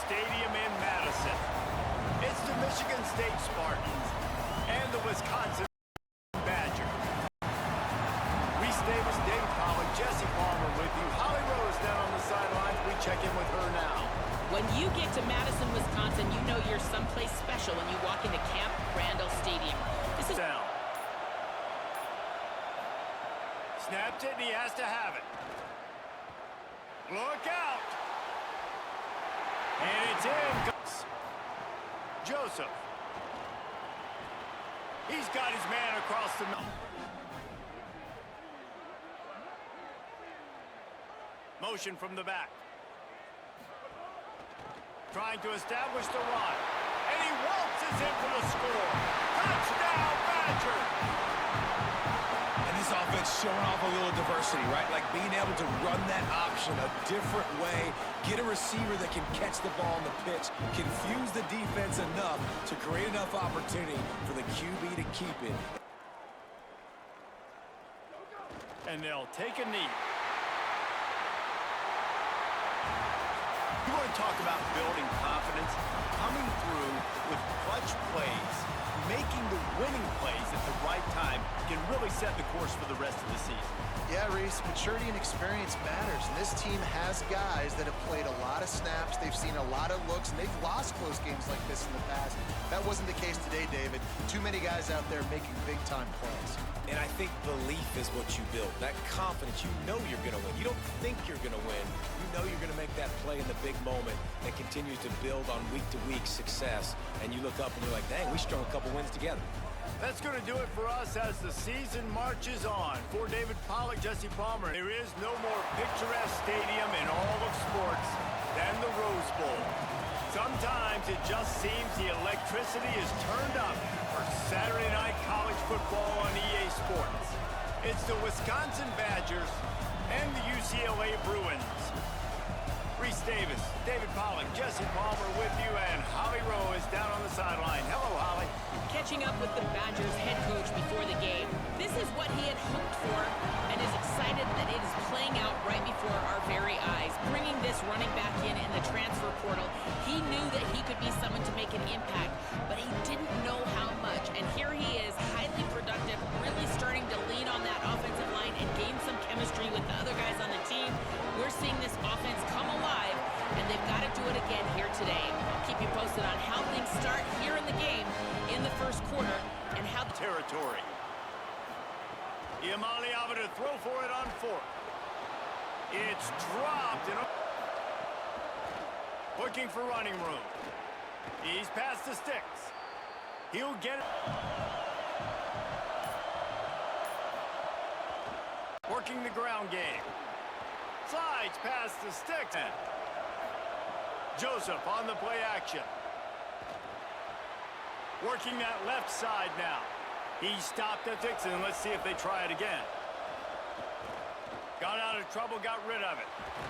Stadium in Madison. It's the Michigan State Spartans and the Wisconsin Badgers. Reese Davis, David Pollock, Jesse Palmer with you. Holly Rose down on the sidelines. We check in with her now. When you get to Madison, Wisconsin, you know you're someplace special when you walk into Camp Randall Stadium. This is down. Snapped it, and he has to have it. Look out. And it's in. Joseph. He's got his man across the middle. Motion from the back. Trying to establish the run. And he waltzes in for the score. Touchdown, Badger! And this offense showing off a little diversity, right? Like being able to run that option a different way, get a receiver that can catch the ball on the pitch, confuse the defense enough to create enough opportunity for the QB to keep it. And they'll take a knee. You want to talk about building confidence? Coming through with clutch plays, making the winning plays at the right time can really set the course for the rest of the season. Yeah, Reese, maturity and experience matters, and this team has guys that have played a lot of snaps. They've seen a lot of looks, and they've lost close games like this in the past. That wasn't the case today, David. Too many guys out there making big-time plays. And I think belief is what you build. That confidence, you know you're going to win. You don't think you're going to win. You know you're going to make that play in the big moment that continues to build on week-to-week success. And you look up and you're like, dang, we strung a couple wins together. That's going to do it for us as the season marches on. For David Pollock, Jesse Palmer, there is no more picturesque stadium in all of sports than the Rose Bowl. Sometimes it just seems the electricity is turned up for Saturday night college football on EA Sports. It's the Wisconsin Badgers and the UCLA Bruins. Reese Davis, David Pollock, Jesse Palmer with you, and Holly Rowe is down on the sideline. Hello, Holly. catching up with the Badgers head coach before the game. This is what he had hoped for and is excited that it is playing out right before our very eyes. Bringing this running back in the transfer portal, he knew that he could be someone to make an impact, but he didn't know how much. And here he is, highly productive, really starting to lean on that offensive line and gain some chemistry with the other guys on the team. We're seeing this offense come alive, and they've got to do it again here today. I'll keep you posted on how things start here in the game in the first quarter and how the territory. Iamale Ava to throw for it on fourth. It's dropped. And looking for running room. He's past the sticks. He'll get it. Working the ground game. Slides past the sticks. Joseph on the play action. Working that left side now. He stopped at Dixon. Let's see if they try it again. Got out of trouble, got rid of it.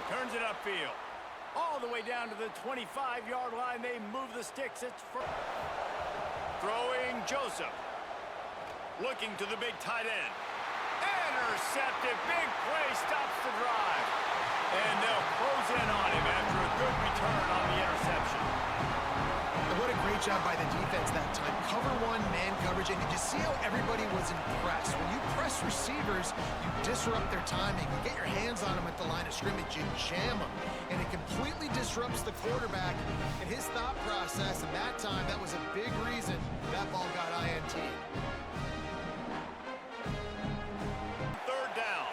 Turns it upfield. All the way down to the 25-yard line. They move the sticks. It's throwing Joseph. Looking to the big tight end. Intercepted. Big play stops the drive. And they'll close in on him after a good return on the interception. What a great job by the defense that time. Cover one, man coverage, and did you see how everybody was impressed? When you press receivers, you disrupt their timing. You get your hands on them at the line of scrimmage, you jam them, and it completely disrupts the quarterback and his thought process. And that time, that was a big reason that ball got INT. Third down.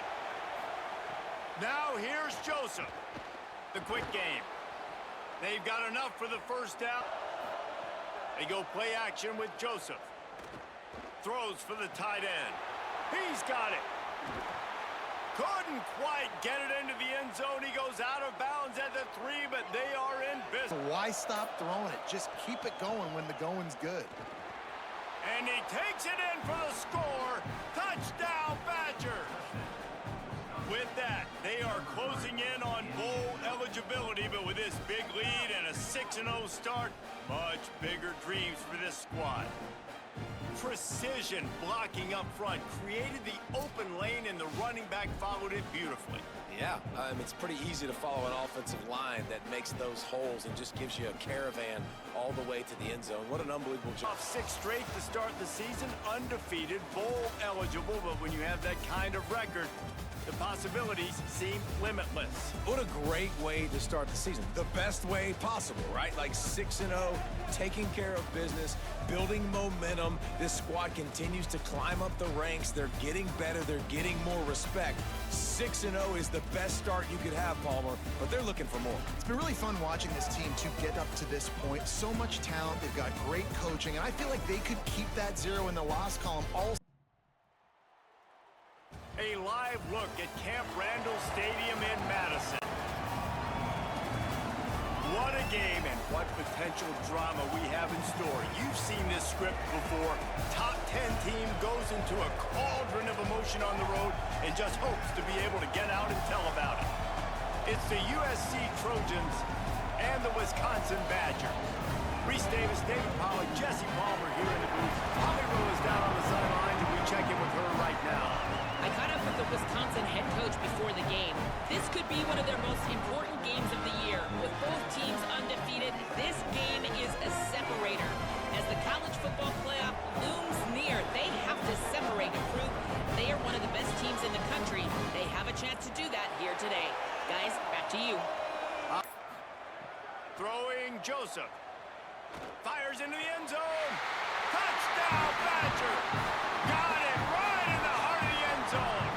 Now here's Joseph. The quick game. They've got enough for the first down. They go play action with Joseph. Throws for the tight end. He's got it. Couldn't quite get it into the end zone. He goes out of bounds at the 3, but they are in business. Why stop throwing it? Just keep it going when the going's good. And he takes it in for the score. Touchdown, Badgers. With that, they are closing in on bowl eligibility, but with this big lead and a 6-0 start, much bigger dreams for this squad. Precision blocking up front created the open lane, and the running back followed it beautifully. Yeah, it's pretty easy to follow an offensive line that makes those holes and just gives you a caravan all the way to the end zone. What an unbelievable job. Off 6 straight to start the season, undefeated, bowl eligible, but when you have that kind of record, the possibilities seem limitless. What a great way to start the season. The best way possible, right? Like 6-0, taking care of business, building momentum. This squad continues to climb up the ranks. They're getting better. They're getting more respect. 6-0 is the best start you could have, Palmer, but they're looking for more. It's been really fun watching this team to get up to this point. So much talent. They've got great coaching, and I feel like they could keep that 0 in the loss column all. A live look at Camp Randall Stadium in Madison. What a game and what potential drama we have in store. You've seen this script before. Top 10 team goes into a cauldron of emotion on the road and just hopes to be able to get out and tell about it. It's the USC Trojans and the Wisconsin Badgers. Reese Davis, David Pollack, Jesse Palmer here in the booth. Holly Rowe is down on the sidelines, and we check in with her right now. I caught up with the Wisconsin head coach before the game. This could be one of their most important games of the year. With both teams undefeated, this game is a separator. As the college football playoff looms near, they have to separate and prove they are one of the best teams in the country. They have a chance to do that here today. Guys, back to you. Throwing Joseph. Fires into the end zone. Touchdown, Badger. Got it right in the heart of the end zone.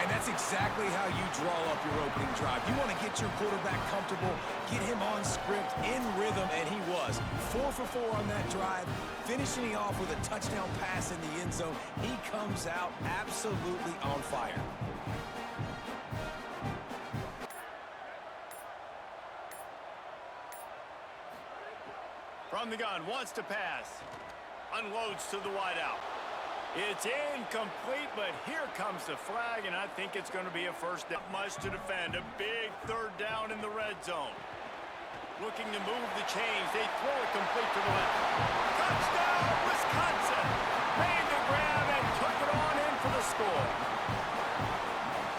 And that's exactly how you draw up your opening drive. You want to get your quarterback comfortable, get him on script, in rhythm, and he was. 4 for 4 on that drive, finishing off with a touchdown pass in the end zone. He comes out absolutely on fire. From the gun, wants to pass. Unloads to the wideout. It's incomplete, but here comes the flag, and I think it's going to be a first down. Not much to defend. A big 3rd down in the red zone. Looking to move the chains. They throw it complete to the left. Touchdown, Wisconsin! Made the grab and took it on in for the score.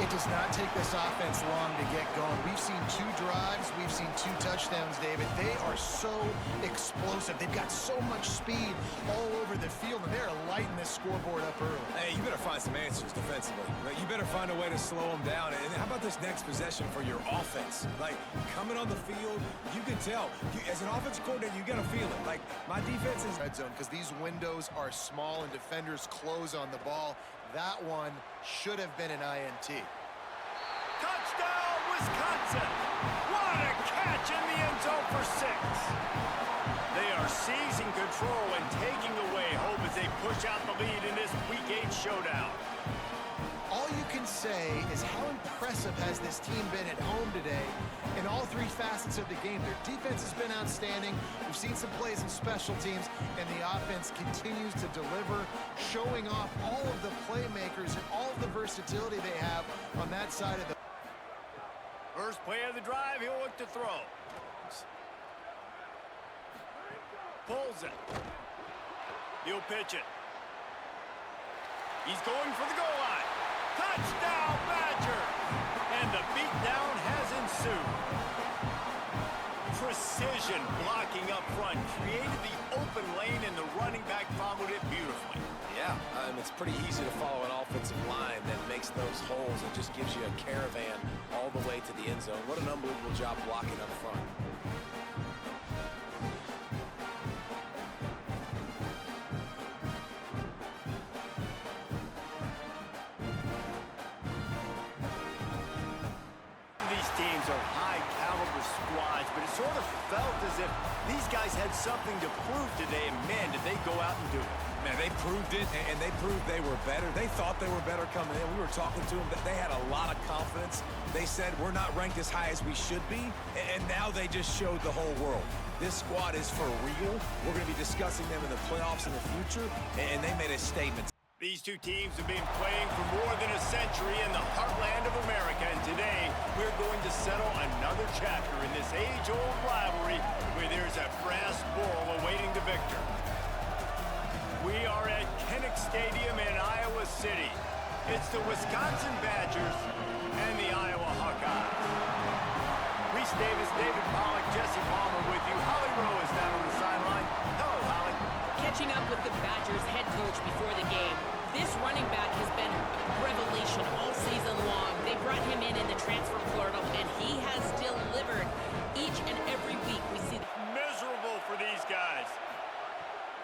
It does not take this offense long to get going. We've seen 2 drives. We've seen 2 touchdowns, David. They are so explosive. They've got so much speed all over the field, and they're lighting this scoreboard up early. Hey, you better find some answers defensively. Right? You better find a way to slow them down. And how about this next possession for your offense? Like, coming on the field, you can tell. As an offensive coordinator, you got to feel it. Like, my defense is red zone because these windows are small and defenders close on the ball. That one should have been an INT. Touchdown, Wisconsin! What a catch in the end zone for 6. They are seizing control and taking away hope as they push out the lead in this Week 8 showdown. All you can say is how impressive has this team been at home today in all 3 facets of the game. Their defense has been outstanding. We've seen some plays in special teams, and the offense continues to deliver, showing off all of the playmakers and all of the versatility they have on that side of the... First play of the drive, he'll look to throw. Pulls it. He'll pitch it. He's going for the goal line. Touchdown, Badger! And the beatdown has ensued. Precision blocking up front created the open lane, and the running back followed it beautifully. Yeah, it's pretty easy to follow an offensive line that makes those holes and just gives you a caravan all the way to the end zone. What an unbelievable job blocking up front. These teams are high-caliber squads, but it sort of felt as if these guys had something to prove today, and man, did they go out and do it. Man, they proved it, and they proved they were better. They thought they were better coming in. We were talking to them. They had a lot of confidence. They said, we're not ranked as high as we should be, and now they just showed the whole world. This squad is for real. We're going to be discussing them in the playoffs in the future, and they made a statement. These 2 teams have been playing for more than a century in the heartland of America, and today we're going to settle another chapter in this age-old rivalry where there's a brass bull awaiting the victor. We are at Kinnick Stadium in Iowa City. It's the Wisconsin Badgers and the Iowa Hawkeyes. Reese Davis, David Pollack, Jesse Palmer with you. Holly Rowe is down on the sideline. Hello, Holly. Catching up with the Badgers head coach before the game. This running back has been a revelation all season long. They brought him in the transfer portal, and he has delivered each and every week. We see Miserable for these guys.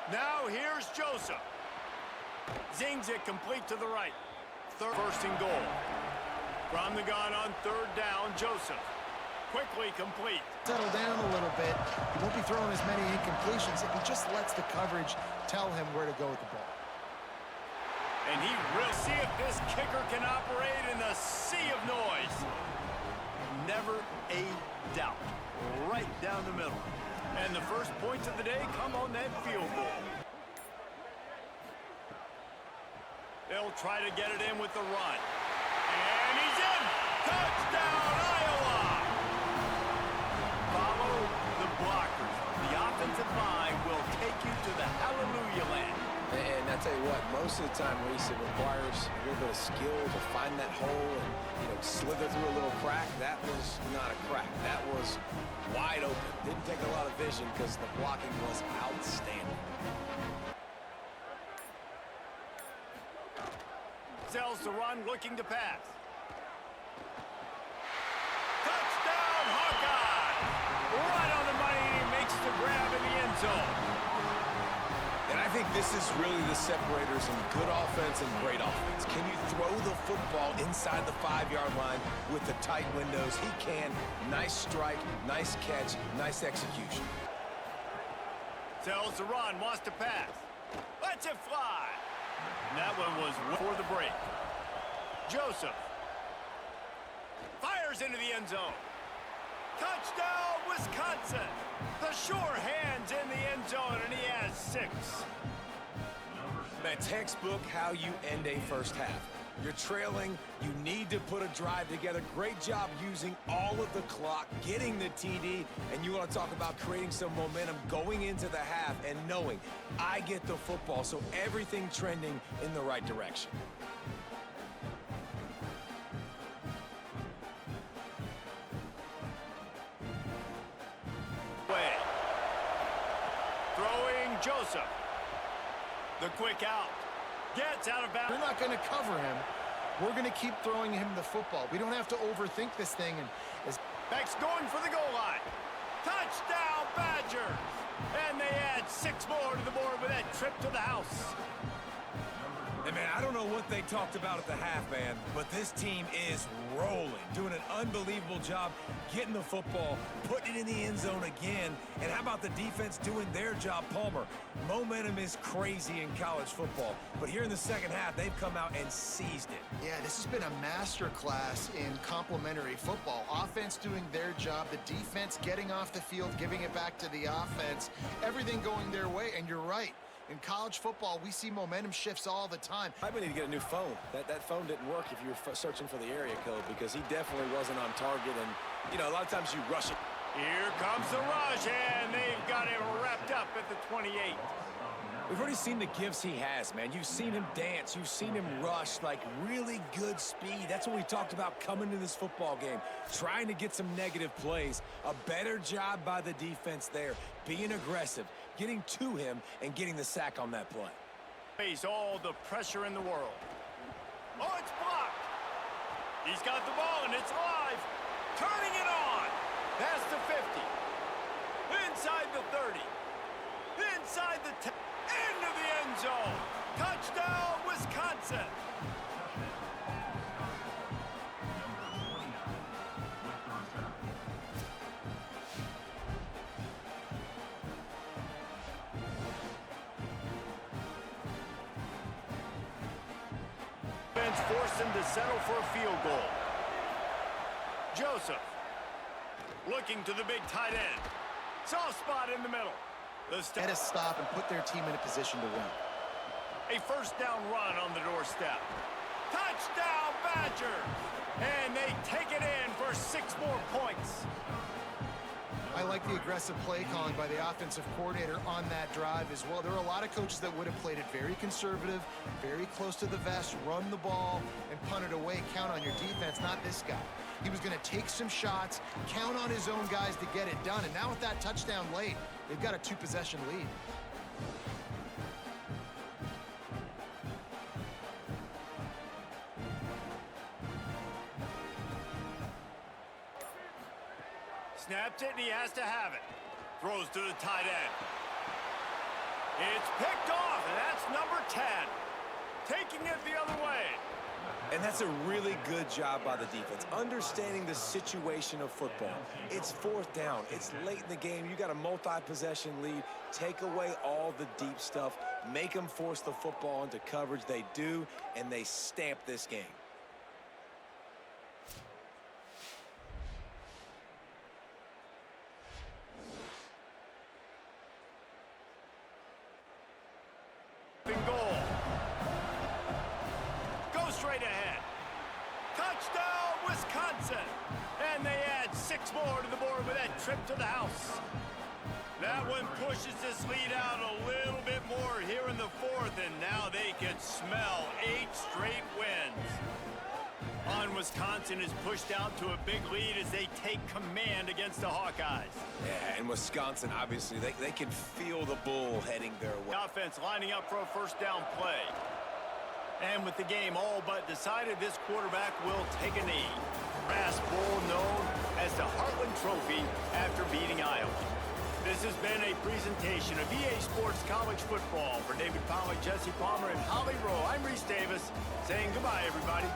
Now here's Joseph. Zings it complete to the right. First and goal. From the gun on third down, Joseph. Quickly complete. Settle down a little bit. He won't be throwing as many incompletions if he just lets the coverage tell him where to go with the ball. And he will see if this kicker can operate in the sea of noise. Never a doubt. Right down the middle. And the first points of the day come on that field goal. They'll try to get it in with the run. And he's in! Touchdown, Iowa! Follow the blockers. The offensive line will take you to the hallelujah land. And I tell you what, most of the time, Reese, it requires a little bit of skill to find that hole and, slither through a little crack. That was not a crack. That was wide open. Didn't take a lot of vision because the blocking was outstanding. Sells to run, looking to pass. Touchdown, Hawkeye! Right on the money, he makes the grab in the end zone. And I think this is really the separators in good offense and great offense. Can you throw the football inside the 5-yard line with the tight windows? He can. Nice strike, nice catch, nice execution. Sells to run, wants to pass. Lets it fly. And that one was for the break. Joseph fires into the end zone. Touchdown, Wisconsin. The sure hands in the end zone, and he has 6. The textbook how you end a first half. You're trailing. You need to put a drive together. Great job using all of the clock, getting the TD, and you want to talk about creating some momentum going into the half and knowing I get the football, so everything trending in the right direction. Throwing Joseph. The quick out. Gets out of bounds. We're not going to cover him. We're going to keep throwing him the football. We don't have to overthink this thing. And Beck's going for the goal line. Touchdown, Badgers! And they add 6 more to the board with that trip to the house. And man, I don't know what they talked about at the half, man, but this team is rolling, doing an unbelievable job getting the football, putting it in the end zone again. And how about the defense doing their job, Palmer? Momentum is crazy in college football, but here in the second half, they've come out and seized it. yeah, this has been a master class in complementary football. Offense doing their job, the defense getting off the field, giving it back to the offense, everything going their way. And you're right. In college football, we see momentum shifts all the time. I might need to get a new phone. That phone didn't work if you were searching for the area code because he definitely wasn't on target. And, a lot of times you rush it. Here comes the rush, and they've got him wrapped up at the 28. We've already seen the gifts he has, man. You've seen him dance. You've seen him rush, like really good speed. That's what we talked about coming to this football game, trying to get some negative plays. A better job by the defense there, being aggressive, getting to him, and getting the sack on that play. Face all the pressure in the world. Oh, it's blocked. He's got the ball, and it's live. Turning it on. Past the 50. Inside the 30. Inside the 10. Into the end zone. Touchdown, Wisconsin. Defense forced him to settle for a field goal. Joseph looking to the big tight end. Soft spot in the middle. Get a stop and put their team in a position to win. A first down run on the doorstep. Touchdown, Badgers! And they take it in for 6 more points. I like like the aggressive play calling by the offensive coordinator on that drive as well. There are a lot of coaches that would have played it very conservative, very close to the vest, run the ball, and punt it away. Count on your defense, not this guy. He was going to take some shots, count on his own guys to get it done. And now with that touchdown late, they've got a 2-possession lead. Snaps it, and he has to have it. Throws to the tight end. It's picked off, and that's number 10. Taking it the other way. And that's a really good job by the defense, understanding the situation of football. It's 4th down. It's late in the game. You got a multi-possession lead. Take away all the deep stuff. Make them force the football into coverage. They do, and they stamp this game. Goal. Go straight ahead. Touchdown, Wisconsin. And they add 6 more to the board with that trip to the house. That one pushes this lead out a little bit more here in the 4th, and now they can smell 8 straight wins. Wisconsin is pushed out to a big lead as they take command against the Hawkeyes. Yeah, and Wisconsin, obviously, they can feel the bull heading their way. The offense lining up for a first down play. And with the game all but decided, this quarterback will take a knee. Brass Bowl known as the Heartland Trophy after beating Iowa. This has been a presentation of EA Sports College Football. For David Pollack, Jesse Palmer, and Holly Rowe, I'm Reese Davis saying goodbye, everybody.